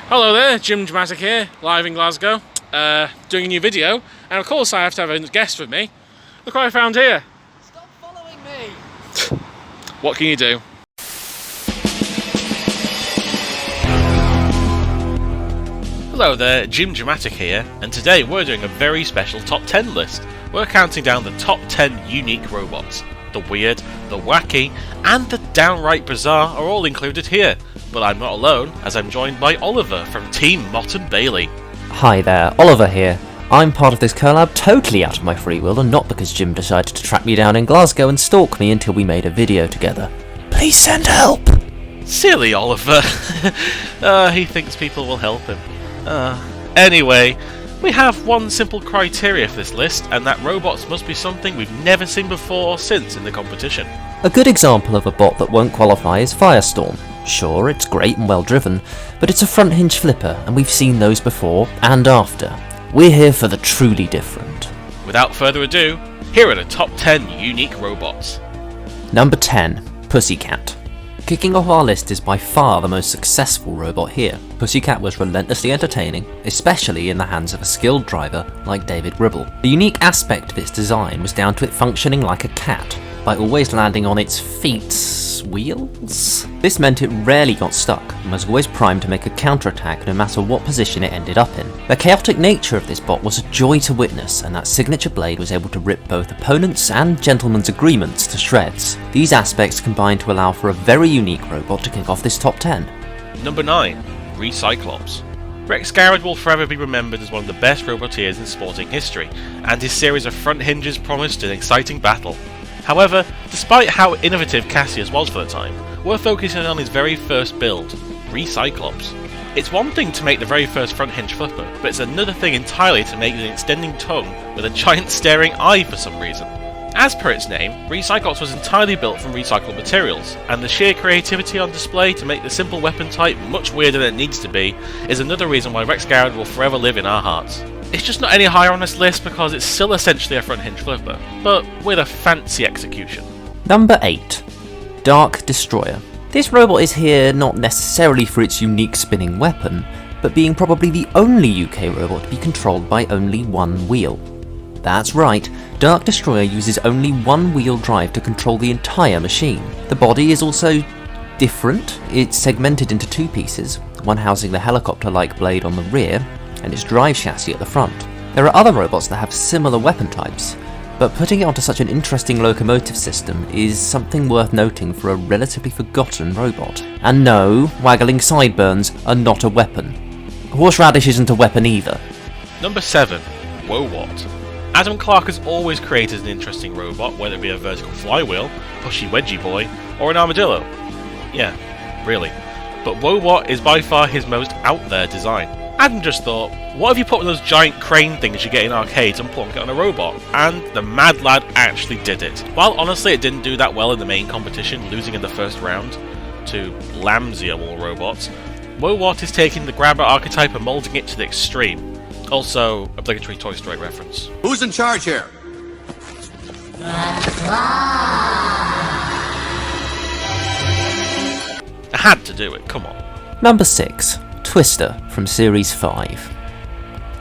Hello there, Jim Dramatic here, live in Glasgow, doing a new video, and of course I have to have a guest with me. Look what I found here. Stop following me! What can you do? Hello there, Jim Dramatic here, and today we're doing a very special top 10 list. We're counting down the top 10 unique robots. The weird, the wacky, and the downright bizarre are all included here. But I'm not alone, as I'm joined by Oliver from Team Motte and Bailey. Hi there, Oliver here. I'm part of this collab totally out of my free will and not because Jim decided to track me down in Glasgow and stalk me until we made a video together. Please send help! Silly Oliver. He thinks people will help him. Anyway, we have one simple criteria for this list, and that robots must be something we've never seen before or since in the competition. A good example of a bot that won't qualify is Firestorm. Sure, it's great and well driven, but it's a front hinge flipper, and we've seen those before and after. We're here for the truly different. Without further ado, here are the top 10 unique robots. Number 10. Pussycat. Kicking off our list is by far the most successful robot here. Pussycat was relentlessly entertaining, especially in the hands of a skilled driver like David Gribble. The unique aspect of its design was down to it functioning like a cat, by always landing on its feet's wheels? This meant it rarely got stuck, and was always primed to make a counterattack no matter what position it ended up in. The chaotic nature of this bot was a joy to witness, and that signature blade was able to rip both opponents and gentlemen's agreements to shreds. These aspects combined to allow for a very unique robot to kick off this top 10. Number 9. Recyclops. Rex Garrett will forever be remembered as one of the best roboteers in sporting history, and his series of front hinges promised an exciting battle. However, despite how innovative Cassius was for the time, we're focusing on his very first build, Recyclops. It's one thing to make the very first front hinge flipper, but it's another thing entirely to make an extending tongue with a giant staring eye for some reason. As per its name, Recyclops was entirely built from recycled materials, and the sheer creativity on display to make the simple weapon type much weirder than it needs to be is another reason why Rex Garrett will forever live in our hearts. It's just not any higher on this list because it's still essentially a front hinge flipper, but with a fancy execution. Number 8. Dark Destroyer. This robot is here not necessarily for its unique spinning weapon, but being probably the only UK robot to be controlled by only one wheel. That's right, Dark Destroyer uses only one wheel drive to control the entire machine. The body is also different. It's segmented into two pieces, one housing the helicopter-like blade on the rear, and its drive chassis at the front. There are other robots that have similar weapon types, but putting it onto such an interesting locomotive system is something worth noting for a relatively forgotten robot. And no, waggling sideburns are not a weapon. Horseradish isn't a weapon either. Number 7. Wowat. Adam Clark has always created an interesting robot, whether it be a vertical flywheel, pushy wedgie boy, or an armadillo. Yeah, really. But Wowat is by far his most out there design. Adam just thought, what if you put one of those giant crane things you get in arcades and plonk it on a robot? And the mad lad actually did it. While honestly it didn't do that well in the main competition, losing in the first round to Lamsia of all robots, Wowat is taking the grabber archetype and moulding it to the extreme. Also, obligatory Toy Story reference. Who's in charge here? I had to do it, come on. Number 6. Twister from Series 5.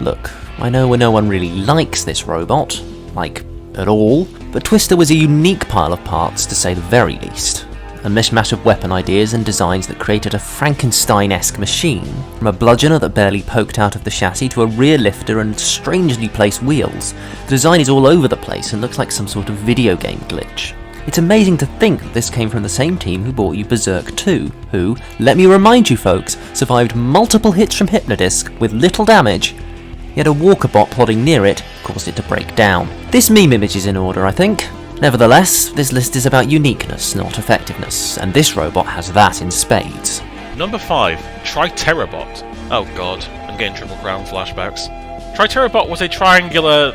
Look, I know no one really likes this robot, like, at all, but Twister was a unique pile of parts to say the very least. A mishmash of weapon ideas and designs that created a Frankenstein-esque machine, from a bludgeoner that barely poked out of the chassis to a rear lifter and strangely placed wheels. The design is all over the place and looks like some sort of video game glitch. It's amazing to think that this came from the same team who brought you Berserk 2, who, let me remind you folks, survived multiple hits from Hypnodisc with little damage, yet a walker-bot plodding near it caused it to break down. This meme image is in order, I think. Nevertheless, this list is about uniqueness, not effectiveness, and this robot has that in spades. Number 5. Terabot. Oh god, I'm getting Triple Crown flashbacks. Terabot was a triangular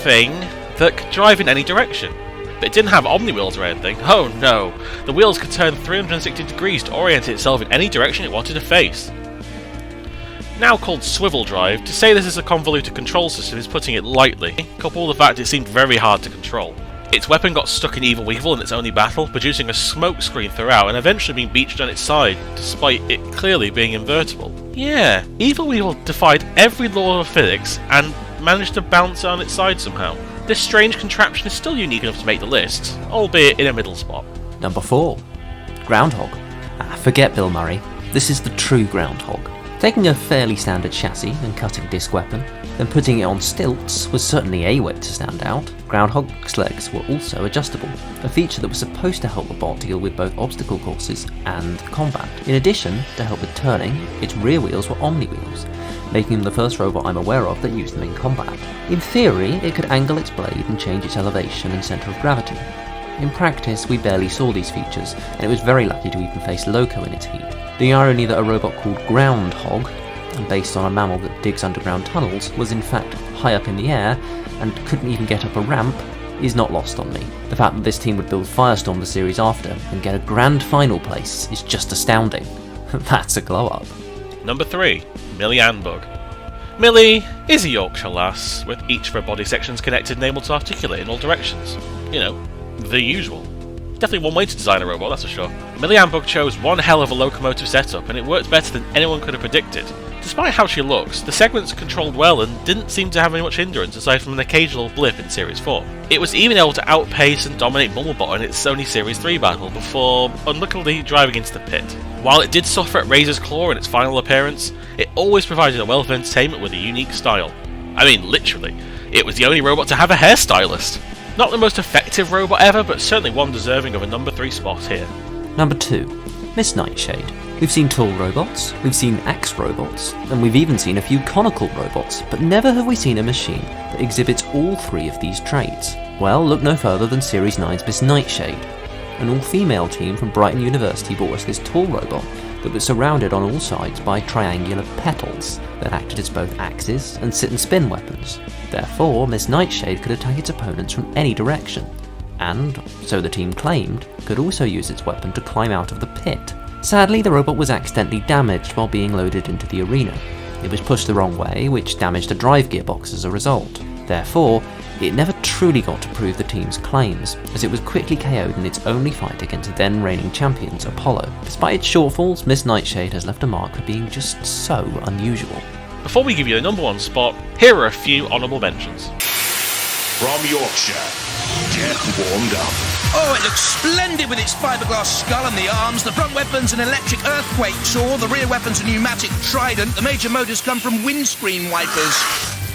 thing that could drive in any direction. But it didn't have omni-wheels or anything. Oh no! The wheels could turn 360 degrees to orient itself in any direction it wanted to face. Now called Swivel Drive, to say this is a convoluted control system is putting it lightly, coupled with the fact it seemed very hard to control. Its weapon got stuck in Evil Weevil in its only battle, producing a smoke screen throughout and eventually being beached on its side, despite it clearly being invertible. Yeah, Evil Weevil defied every law of physics and managed to bounce on its side somehow. This strange contraption is still unique enough to make the list, albeit in a middle spot. Number 4. Groundhog. Forget Bill Murray. This is the true Groundhog. Taking a fairly standard chassis and cutting disc weapon, then putting it on stilts was certainly a way to stand out. Groundhog's legs were also adjustable, a feature that was supposed to help the bot deal with both obstacle courses and combat. In addition to help with turning, its rear wheels were omni wheels, making him the first robot I'm aware of that used them in combat. In theory, it could angle its blade and change its elevation and centre of gravity. In practice, we barely saw these features, and it was very lucky to even face Loco in its heat. The irony that a robot called Groundhog, based on a mammal that digs underground tunnels, was in fact high up in the air and couldn't even get up a ramp is not lost on me. The fact that this team would build Firestorm the series after and get a grand final place is just astounding. That's a glow up. Number 3. Millie Bug. Millie is a Yorkshire lass, with each of her body sections connected and able to articulate in all directions. You know, the usual. Definitely one way to design a robot, that's for sure. Millie Bug chose one hell of a locomotive setup, and it worked better than anyone could have predicted. Despite how she looks, the segments controlled well and didn't seem to have any much hindrance aside from an occasional blip in Series 4. It was even able to outpace and dominate Bumblebot in its Sony Series 3 battle before unluckily driving into the pit. While it did suffer at Razor's Claw in its final appearance, it always provided a wealth of entertainment with a unique style. I mean, literally, it was the only robot to have a hairstylist. Not the most effective robot ever, but certainly one deserving of a number 3 spot here. Number 2. Miss Nightshade. We've seen tall robots, we've seen axe robots, and we've even seen a few conical robots, but never have we seen a machine that exhibits all 3 of these traits. Well, look no further than Series 9's Miss Nightshade. An all-female team from Brighton University brought us this tall robot that was surrounded on all sides by triangular petals that acted as both axes and sit and spin weapons. Therefore, Miss Nightshade could attack its opponents from any direction, and, so the team claimed, could also use its weapon to climb out of the pit. Sadly, the robot was accidentally damaged while being loaded into the arena. It was pushed the wrong way, which damaged the drive gearbox as a result. Therefore, it never truly got to prove the team's claims, as it was quickly KO'd in its only fight against then reigning champions, Apollo. Despite its shortfalls, Miss Nightshade has left a mark for being just so unusual. Before we give you the number 1 spot, here are a few honourable mentions. From Yorkshire, get warmed up. Oh, it looks splendid with its fiberglass skull and the arms. The front weapon's an electric earthquake saw. The rear weapon's a pneumatic trident. The major motors come from windscreen wipers.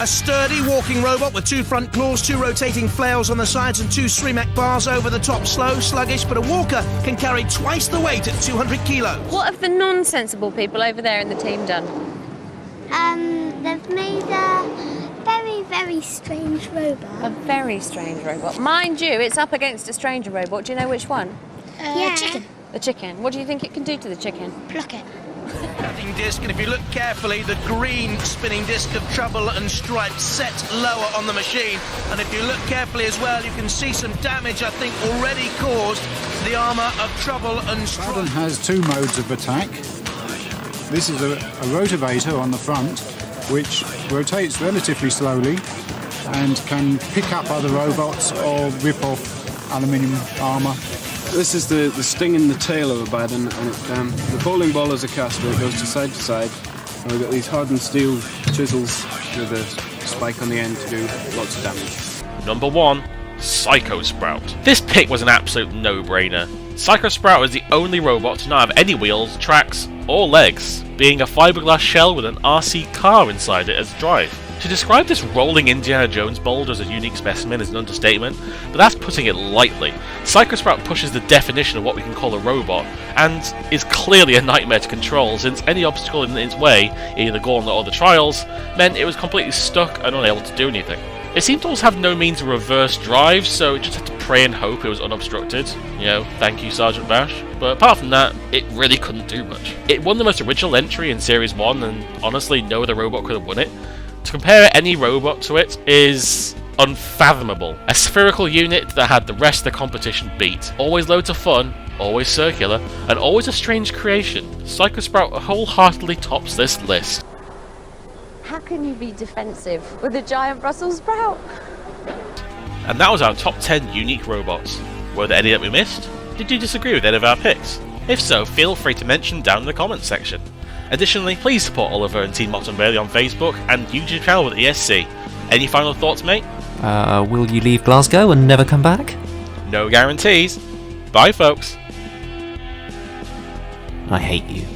A sturdy walking robot with 2 front claws, 2 rotating flails on the sides and 2 Srimac bars over the top. Slow, sluggish, but a walker can carry twice the weight at 200 kilos. What have the non-sensible people over there in the team done? They've made a very, very strange robot. A very strange robot. Mind you, it's up against a stranger robot. Do you know which one? Chicken. The chicken. What do you think it can do to the chicken? Pluck it. Spinning disc, and if you look carefully, the green spinning disc of Trouble and Stripe set lower on the machine. And if you look carefully as well, you can see some damage, I think, already caused to the armour of Trouble and Stripe. Paladin has 2 modes of attack. This is a rotavator on the front, which rotates relatively slowly and can pick up other robots or rip off aluminium armour. This is the sting in the tail of a Baden, and the bowling ball is a caster. It goes to side, and we've got these hardened steel chisels with a spike on the end to do lots of damage. Number 1. Psycho Sprout. This pick was an absolute no-brainer. Psycho Sprout is the only robot to not have any wheels, tracks, or legs, being a fiberglass shell with an RC car inside it as drive. To describe this rolling Indiana Jones boulder as a unique specimen is an understatement, but that's putting it lightly. Psycho Sprout pushes the definition of what we can call a robot, and is clearly a nightmare to control, since any obstacle in its way, either the Gauntlet or the Trials, meant it was completely stuck and unable to do anything. It seemed to also have no means of reverse drive, so it just had to pray and hope it was unobstructed. You know, thank you Sergeant Bash. But apart from that, it really couldn't do much. It won the most original entry in Series 1, and honestly no other robot could have won it. To compare any robot to it is unfathomable. A spherical unit that had the rest of the competition beat. Always loads of fun, always circular, and always a strange creation. Psycho Sprout wholeheartedly tops this list. How can you be defensive with a giant Brussels sprout? And that was our top 10 unique robots. Were there any that we missed? Did you disagree with any of our picks? If so, feel free to mention down in the comments section. Additionally, please support Oliver and Team Motte and Bailey on Facebook and YouTube channel with ESC. Any final thoughts, mate? Will you leave Glasgow and never come back? No guarantees. Bye, folks. I hate you.